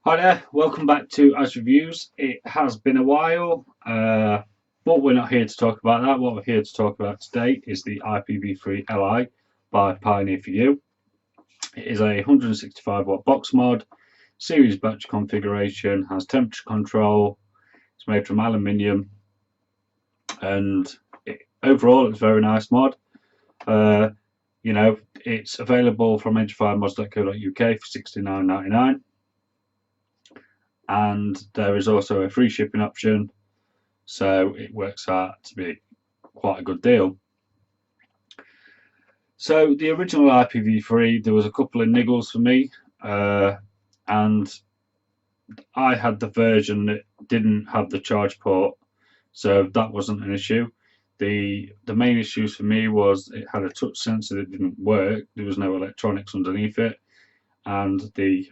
Hi there, welcome back to As Reviews. It has been a while, but we're not here to talk about that. What we're here to talk about today is the IPV3 Li by Pioneer4you. It is a 165 watt box mod, series battery configuration, has temperature control, it's made from aluminium, and overall it's a very nice mod. It's available from enterfiremods.co.uk for £69.99. And there is also a free shipping option, so it works out to be quite a good deal. So the original IPV3, there was a couple of niggles for me, and I had the version that didn't have the charge port, so that wasn't an issue. The main issues for me was it had a touch sensor that didn't work. There was no electronics underneath it, and the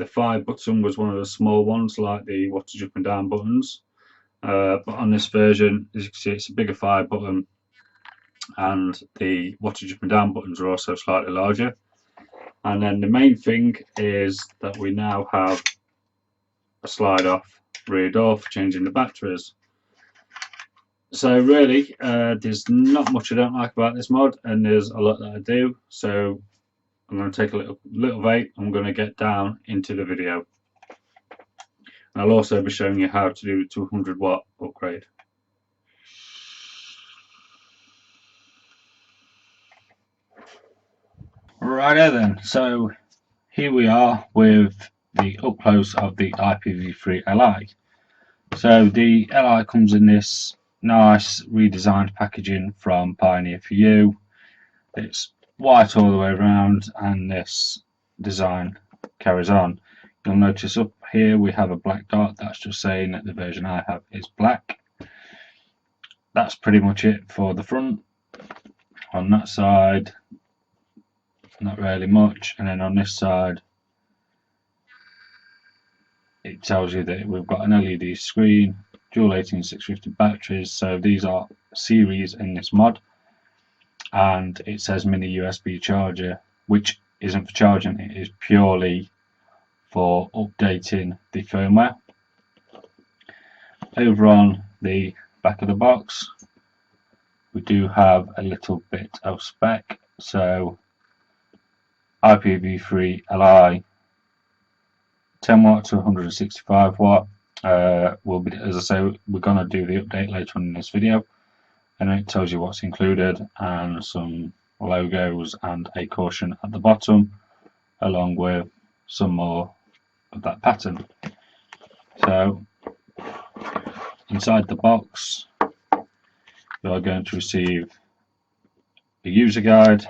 fire button was one of the small ones, like the wattage up and down buttons. But on this version, as you can see, it's a bigger fire button, and the wattage up and down buttons are also slightly larger. And then the main thing is that we now have a slide off rear door for changing the batteries. So really, there's not much I don't like about this mod, and there's a lot that I do. So I'm going to take a little vape. I'm going to get down into the video. And I'll also be showing you how to do the 200 watt upgrade. Righto then, so here we are with the up close of the IPV3 Li. So the Li comes in this nice redesigned packaging from Pioneer4you. It's white all the way around, and this design carries on. You'll notice up here we have a black dot. That's just saying that the version I have is black. That's pretty much it for the front. On that side, not really much, and then on this side it tells you that we've got an LED screen, dual 18650 batteries, so these are series in this mod, and it says mini USB charger, which isn't for charging, it is purely for updating the firmware. Over on the back of the box we do have a little bit of spec. So IPV3 Li 10 watt to 165 watt. Will be, as I say, we're going to do the update later on in this video, and it tells you what's included and some logos and a caution at the bottom, along with some more of that pattern. So inside the box you are going to receive a user guide,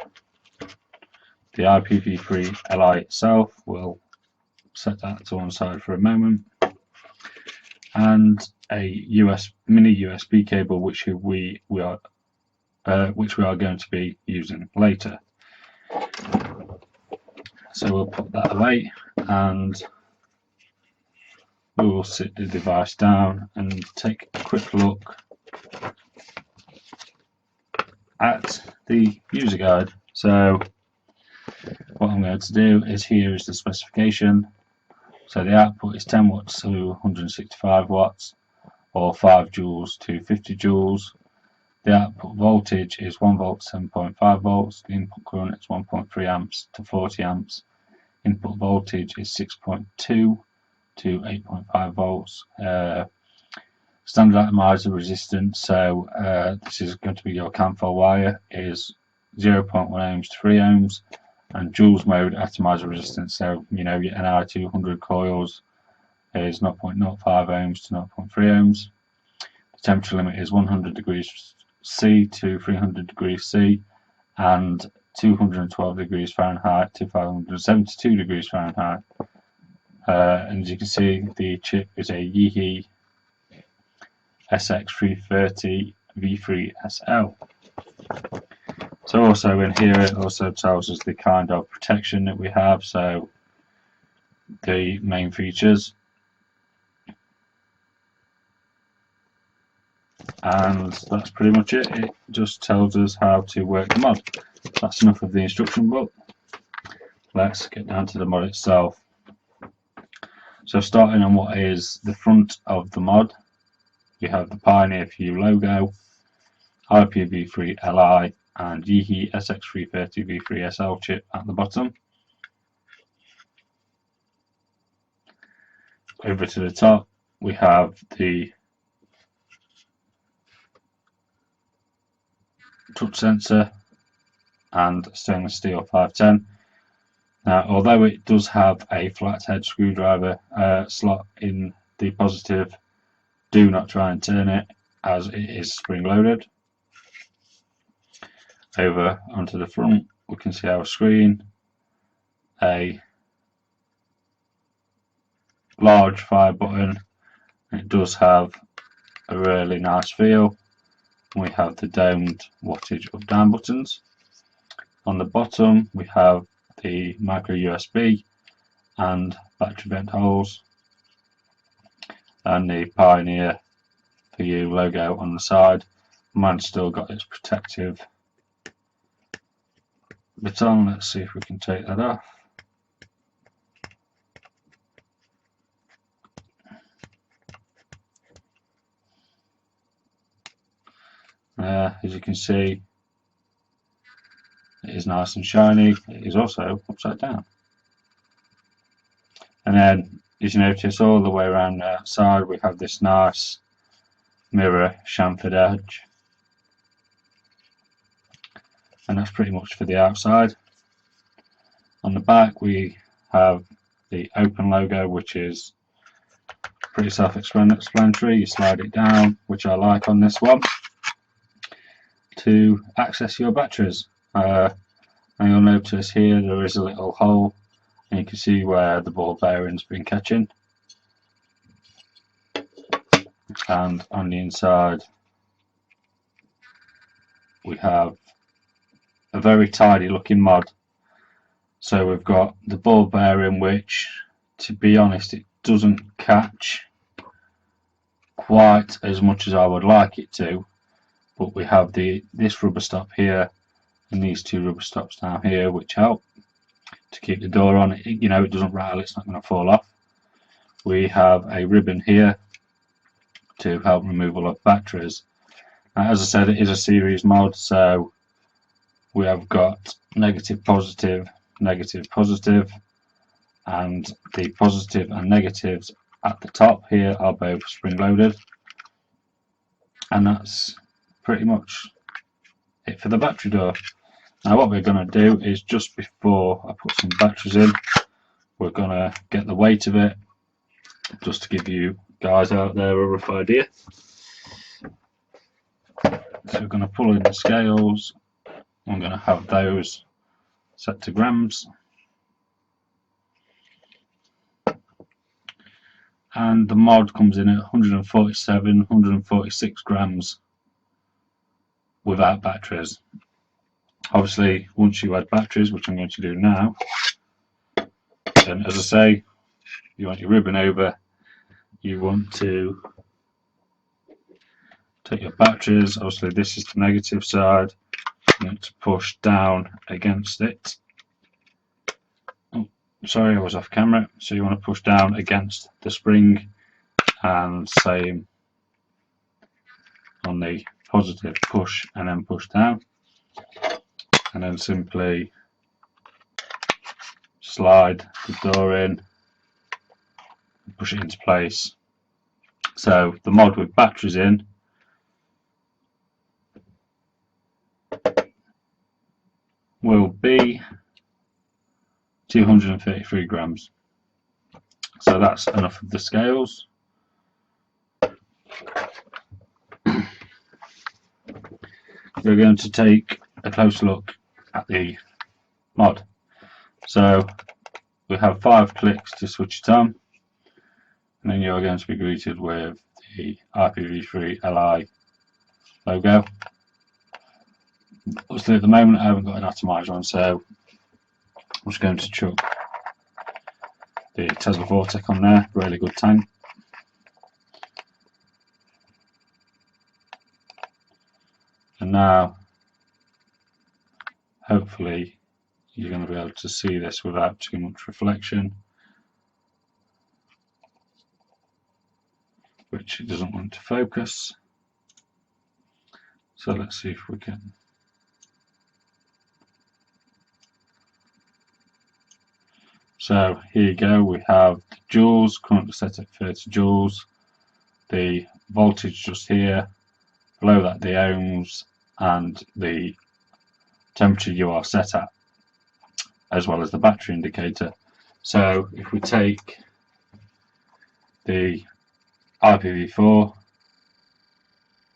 the IPV3 Li itself. We'll set that to one side for a moment, and a mini USB cable, which we are going to be using later. So we'll put that away, and we will sit the device down and take a quick look at the user guide. So what I'm going to do is, here is the specification. So the output is 10 watts to 165 watts, or 5 joules to 50 joules. The output voltage is 1 volt to 7.5 volts. The input current is 1.3 amps to 40 amps. Input voltage is 6.2 to 8.5 volts. Standard atomizer resistance, so this is going to be your CAN4 wire, is 0.1 ohms to 3 ohms. And joules mode atomizer resistance, so your NI200 coils, is 0.05 ohms to 0.3 ohms. The temperature limit is 100 degrees C to 300 degrees C, and 212 degrees Fahrenheit to 572 degrees Fahrenheit. And as you can see, the chip is a Yihi SX330 V3SL. So also in here it also tells us the kind of protection that we have, so the main features, and that's pretty much it. It just tells us how to work the mod. That's enough of the instruction book. Let's get down to the mod itself. So starting on what is the front of the mod, you have the Pioneer4you logo, IPV3 Li and Yeehy SX330 V3SL chip at the bottom. Over to the top we have the touch sensor and stainless steel 510. Now, although it does have a flathead screwdriver slot in the positive, do not try and turn it as it is spring loaded. Over onto the front we can see our screen, a large fire button. It does have a really nice feel. We have the domed wattage up down buttons. On the bottom we have the micro USB and battery vent holes, and the Pioneer4you logo on the side. Mine's still got its protective bit on. Let's see if we can take that off. As you can see, it is nice and shiny. It is also upside down. And then, as you notice, all the way around the outside we have this nice mirror chamfered edge. And that's pretty much for the outside. On the back we have the open logo, which is pretty self-explanatory. You slide it down, which I like on this one, to access your batteries. And you'll notice here there is a little hole, and you can see where the ball bearing's been catching. And on the inside we have a very tidy looking mod. So we've got the ball bearing, which, to be honest, it doesn't catch quite as much as I would like it to, but we have this rubber stop here and these two rubber stops down here, which help to keep the door on. It doesn't rattle, it's not going to fall off. We have a ribbon here to help removal of batteries. As I said, it is a series mod, so we have got negative, positive, negative, positive, and the positive and negatives at the top here are both spring loaded. And that's pretty much it for the battery door. Now what we're going to do is, just before I put some batteries in, we're going to get the weight of it, just to give you guys out there a rough idea. So we're going to pull in the scales. I'm going to have those set to grams. And the mod comes in at 147, 146 grams without batteries. Obviously, once you add batteries, which I'm going to do now, then, as I say, you want your ribbon over, you want to take your batteries. Obviously this is the negative side, you want to push down against it. Oh, sorry, I was off camera. So you want to push down against the spring, and same on the positive, push and then push down, and then simply slide the door in, push it into place. So the mod with batteries in will be 233 grams. So that's enough of the scales. We're going to take a close look at the mod. So we have 5 clicks to switch it on, and then you're going to be greeted with the IPV3 Li logo. Obviously at the moment I haven't got an atomizer on, so I'm just going to chuck the Tesla Vortec on there. Really good tank. And now hopefully you're going to be able to see this without too much reflection. which it doesn't want to focus. So let's see if we can. So here you go, we have the joules currently set at 30 joules, the voltage just here, below that the ohms, and the temperature you are set at, as well as the battery indicator. So if we take the IPV4,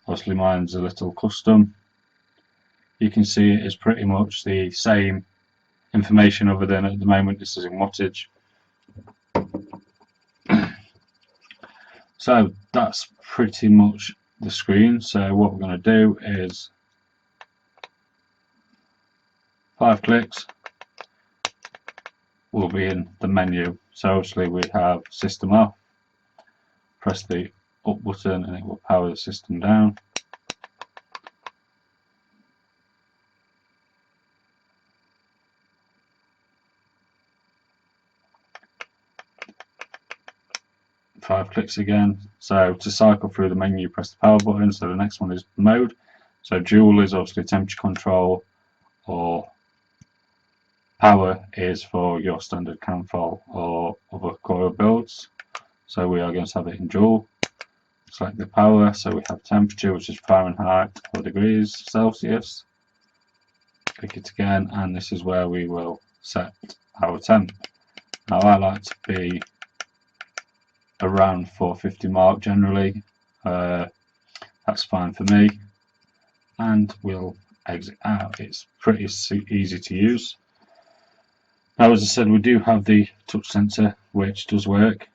obviously mine's a little custom, you can see it is pretty much the same information, other than at the moment this is in wattage. So that's pretty much the screen. So what we're going to do is 5 clicks, we'll be in the menu. So obviously we have system off, press the up button and it will power the system down. Five clicks again. So to cycle through the menu, press the power button. So the next one is mode. So joule is obviously temperature control, or power is for your standard CANFOL or other coil builds. So we are going to have it in joule. Select the power, so we have temperature, which is Fahrenheit or degrees Celsius. Click it again, and this is where we will set our temp. Now I like to be around 450 mark generally. That's fine for me, and we'll exit out. It's pretty easy to use. Now, as I said, we do have the touch sensor, which does work.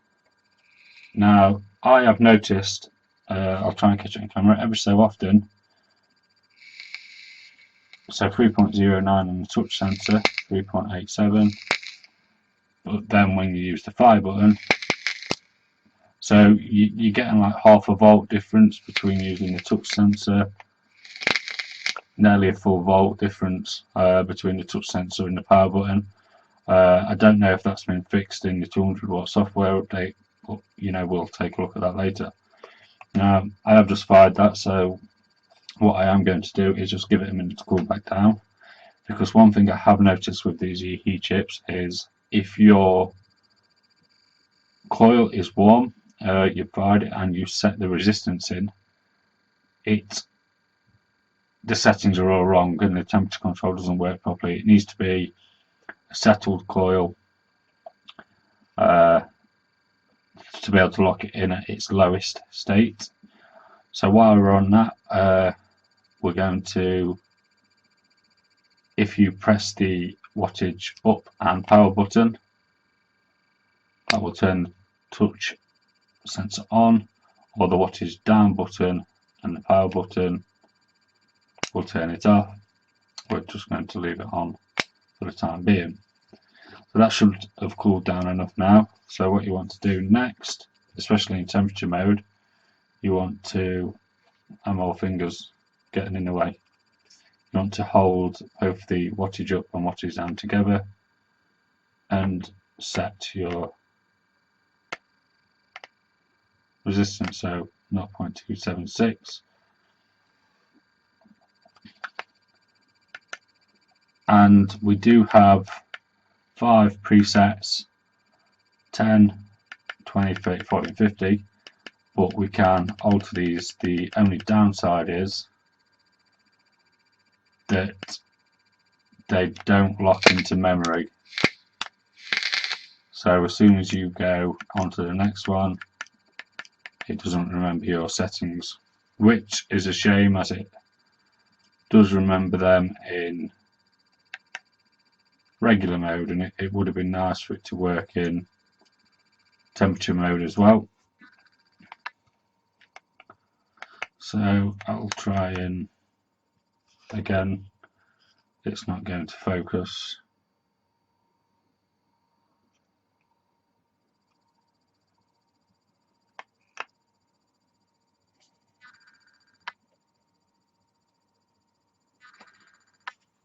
Now I have noticed, I'll try and catch it on camera, every so often, so 3.09 on the touch sensor, 3.87, but then when you use the fire button, so you're getting like half a volt difference between using the touch sensor, nearly a full volt difference between the touch sensor and the power button. I don't know if that's been fixed in the 200 watt software update, but we'll take a look at that later. I have just fired that, so what I am going to do is just give it a minute to cool back down, because one thing I have noticed with these heat chips is if your coil is warm, you fired it and you set the resistance in, the settings are all wrong and the temperature control doesn't work properly. It needs to be a settled coil to be able to lock it in at its lowest state. So while we're on that, we're going to, if you press the wattage up and power button, that will turn the touch sensor on, or the wattage down button and the power button will turn it off. We're just going to leave it on for the time being. So that should have cooled down enough now. So what you want to do next, especially in temperature mode, you want to, and more fingers getting in the way, you want to hold both the wattage up and wattage down together and set your resistance, so 0.276. And we do have 5 presets, 10, 20, 30, 40 and 50, but we can alter these. The only downside is that they don't lock into memory. So as soon as you go onto the next one, it doesn't remember your settings, which is a shame, as it does remember them in regular mode, and it would have been nice for it to work in temperature mode as well. So I'll try, and again it's not going to focus.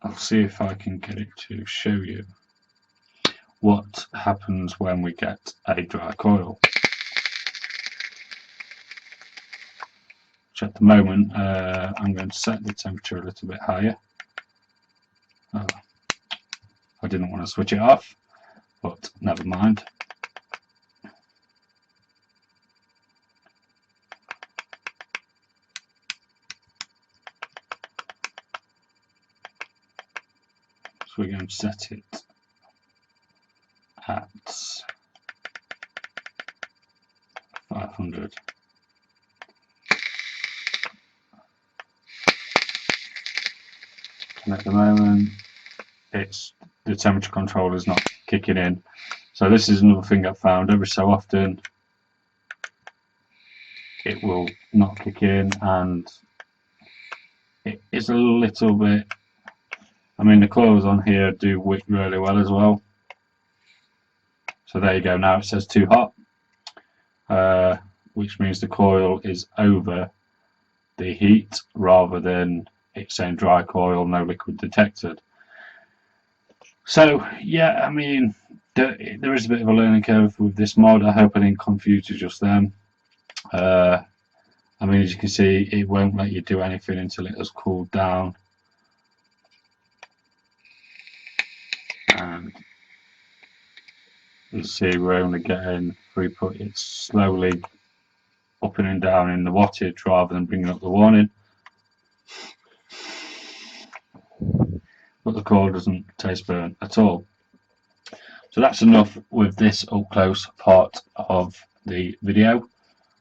I'll see if I can get it to show you what happens when we get a dry coil. which at the moment I'm going to set the temperature a little bit higher. I didn't want to switch it off, but never mind. So we're going to set it at 500. And at the moment, the temperature controller is not kicking in. So this is another thing I've found. Every so often, it will not kick in, and it is a little bit. I mean, the coils on here do wick really well as well. So there you go. Now it says too hot, which means the coil is over the heat rather than it saying dry coil, no liquid detected. So yeah, I mean, there is a bit of a learning curve with this mod. I hope I didn't confuse you just then. I mean, as you can see, it won't let you do anything until it has cooled down. And you see we're only getting throughput. It's slowly up and down in the wattage rather than bringing up the warning. But the core doesn't taste burnt at all. So that's enough with this up close part of the video.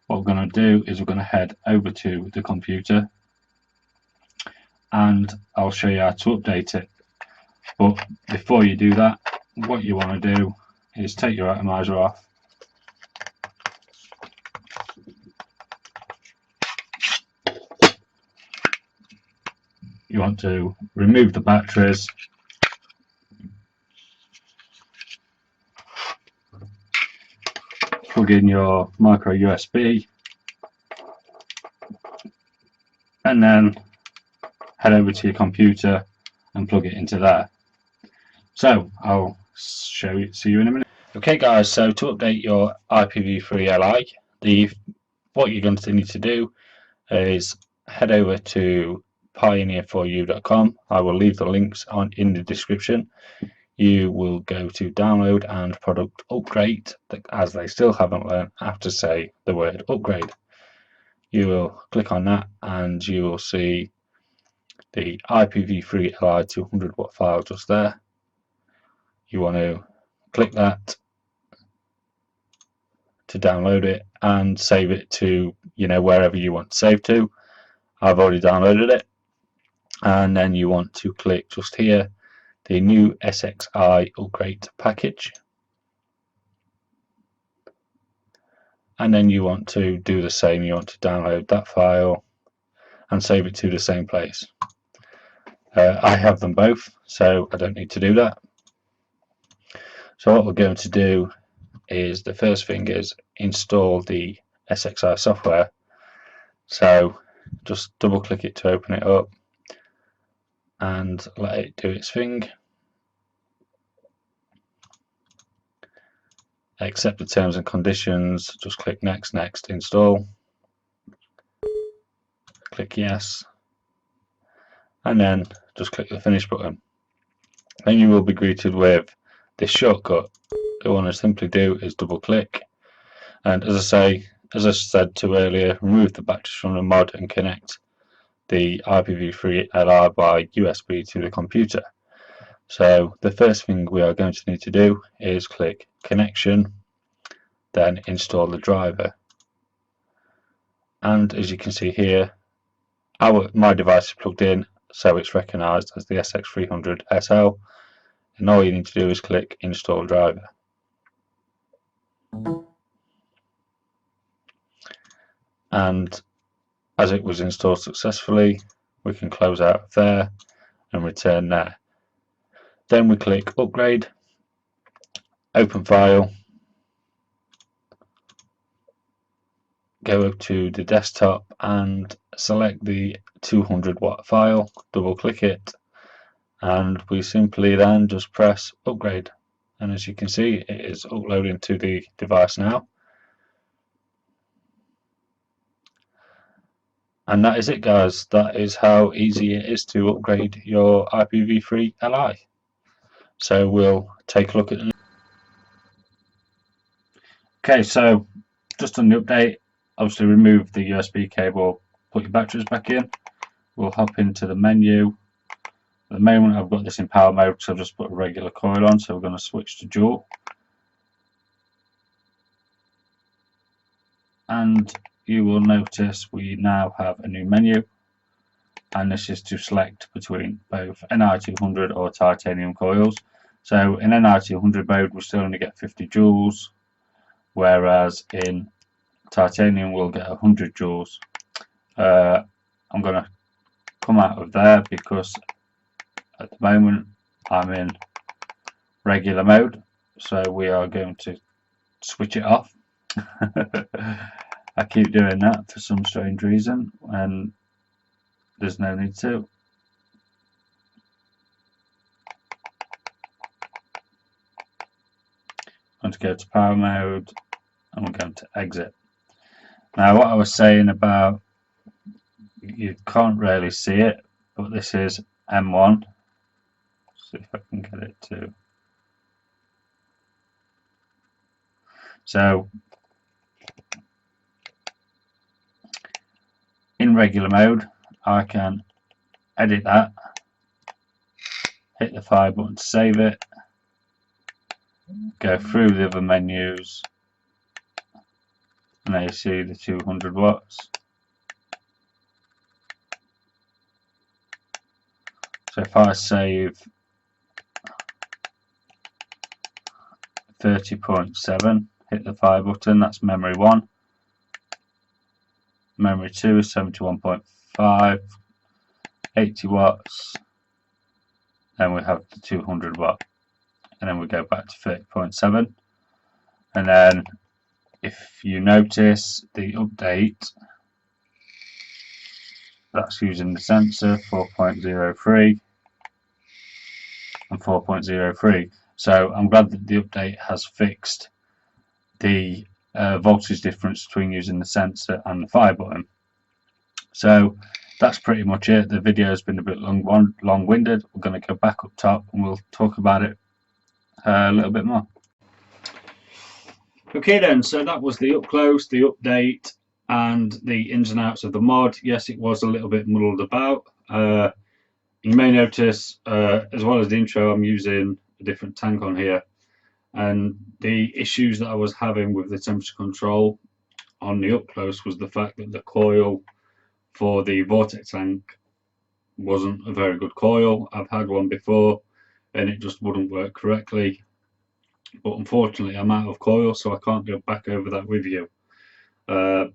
What we're going to do is we're going to head over to the computer and I'll show you how to update it. But before you do that, what you want to do is take your atomizer off. You want to remove the batteries. Plug in your micro USB and then head over to your computer and plug it into there. So I'll see you in a minute. Okay guys, so to update your IPV3 Li, what you're going to need to do is head over to Pioneer4you.com. I will leave the links in the description. You will go to download and product upgrade, as they still haven't learned how to say the word upgrade. You will click on that and you will see the IPV3 Li 200 watt file just there. You want to click that to download it and save it to wherever you want to save to. I've already downloaded it, and then you want to click just here the new SXI upgrade package, and then you want to do the same. You want to download that file and save it to the same place. I have them both, so I don't need to do that. So what we're going to do is, the first thing is install the SXI software. So just double click it to open it up and let it do its thing. Accept the terms and conditions, just click next, install, click yes, and then just click the finish button. Then you will be greeted with this shortcut. What you want to simply do is double click, and as I said to earlier, remove the batteries from the mod and connect the IPV3 Li by USB to the computer. So the first thing we are going to need to do is click connection, then install the driver. And as you can see here, my device is plugged in, so it's recognized as the SX300 SL, and all you need to do is click install driver. And as it was installed successfully, we can close out of there and return there. Then we click upgrade, open file, go up to the desktop and select the 200 watt file, double click it, and we simply then just press upgrade, and as you can see, it is uploading to the device now. And that is it, guys. That is how easy it is to upgrade your IPv3 LI. So we'll take a look at the... Okay, so just on the update, obviously remove the USB cable, put your batteries back in. We'll hop into the menu. At the moment I've got this in power mode, so I've just put a regular coil on, so we're going to switch to dual. And you will notice we now have a new menu, and this is to select between both NI200 or titanium coils. So in NI200 mode we still only get 50 joules, whereas in titanium we'll get 100 joules. I'm going to come out of there because at the moment I'm in regular mode, so we are going to switch it off. I keep doing that for some strange reason, and there's no need to. I'm going to go to power mode, and we're going to exit. Now, what I was saying about, you can't really see it, but this is M1. See if I can get it to. So in regular mode, I can edit that, hit the fire button to save it, go through the other menus, and there you see the 200 watts. So if I save 30.7, hit the fire button, that's memory 1. Memory 2 is 71.5, 80 watts. Then we have the 200 watt, and then we go back to 30.7. And then if you notice the update, that's using the sensor 4.03 and 4.03. So I'm glad that the update has fixed the voltage difference between using the sensor and the fire button. So that's pretty much it. The video has been a bit long-winded. We're going to go back up top and we'll talk about it a little bit more. Okay then, so that was the up close, the update, and the ins and outs of the mod. Yes, it was a little bit muddled about. You may notice, as well as the intro, I'm using a different tank on here. And the issues that I was having with the temperature control on the up close was the fact that the coil for the vortex tank wasn't a very good coil. I've had one before and it just wouldn't work correctly. But unfortunately I'm out of coil, so I can't go back over that with you. But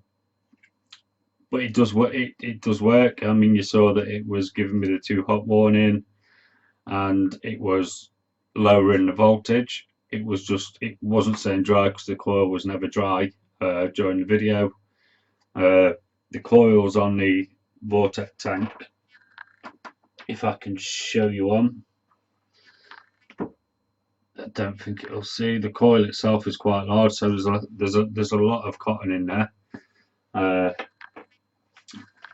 it does work. It does work. I mean, you saw that it was giving me the too hot warning, and it was lowering the voltage. It wasn't saying dry because the coil was never dry during the video. The coils on the vortex tank, if I can show you on, I don't think it'll see. The coil itself is quite large, so there's a lot of cotton in there.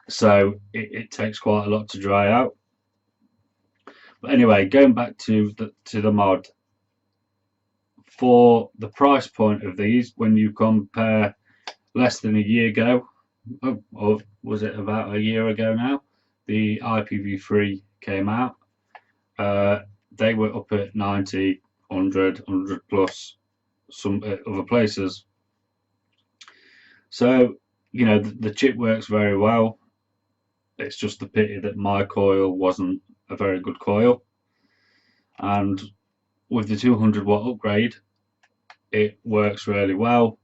So it takes quite a lot to dry out. But anyway, going back to the mod, for the price point of these, when you compare less than a year ago, or was it about a year ago now, the IPV3 came out. They were up at 90, 100 plus some other places. So, you know, the chip works very well. It's just a pity that my coil wasn't a very good coil. And with the 200 watt upgrade, it works really well.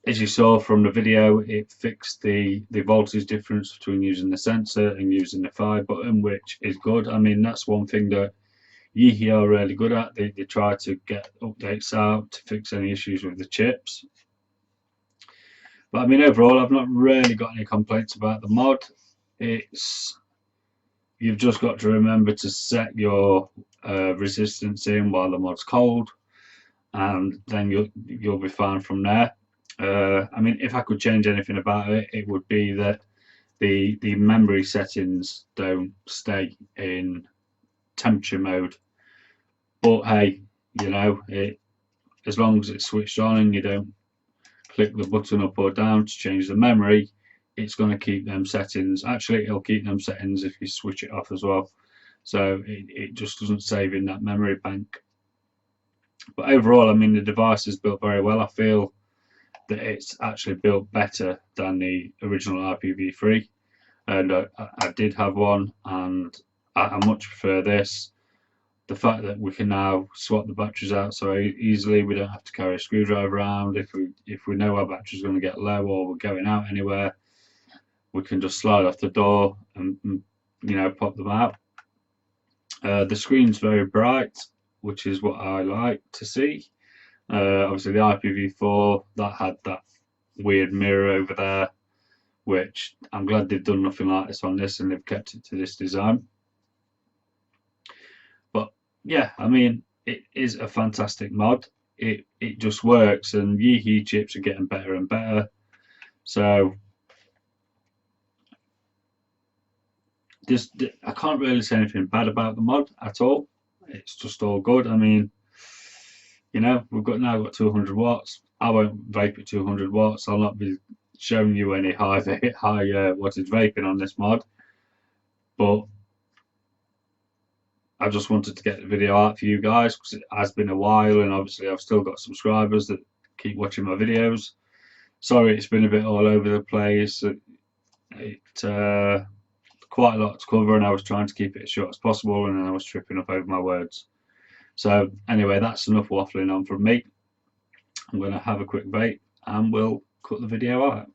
As you saw from the video, it fixed the voltage difference between using the sensor and using the fire button, which is good. I mean, that's one thing that Yihi are really good at. They try to get updates out to fix any issues with the chips. But I mean, overall, I've not really got any complaints about the mod. You've just got to remember to set your resistance in while the mod's cold, and then you'll be fine from there. I mean, if I could change anything about it, it would be that the memory settings don't stay in temperature mode. But hey, you know, as long as it's switched on and you don't click the button up or down to change the memory, it's going to keep them settings. Actually, it'll keep them settings if you switch it off as well. So it just doesn't save in that memory bank. But overall, I mean, the device is built very well. I feel that it's actually built better than the original IPV3. And I did have one, and I much prefer this. The fact that we can now swap the batteries out so easily, we don't have to carry a screwdriver around. If we know our battery's going to get low or we're going out anywhere, we can just slide off the door and you know, pop them out. The screen's very bright, which is what I like to see. Obviously, the IPV4 that had that weird mirror over there, which I'm glad they've done nothing like this on this and they've kept it to this design. But yeah, I mean, it is a fantastic mod. It just works, and Yeehee chips are getting better and better. So just I can't really say anything bad about the mod at all. It's just all good. I mean, you know, we've now got 200 watts. I won't vape at 200 watts. I'll not be showing you any high wattage vaping on this mod, but I just wanted to get the video out for you guys because it has been a while, and obviously I've still got subscribers that keep watching my videos. Sorry, it's been a bit all over the place. Quite a lot to cover, and I was trying to keep it as short as possible, and then I was tripping up over my words. So anyway, that's enough waffling on from me. I'm going to have a quick vape, and we'll cut the video out.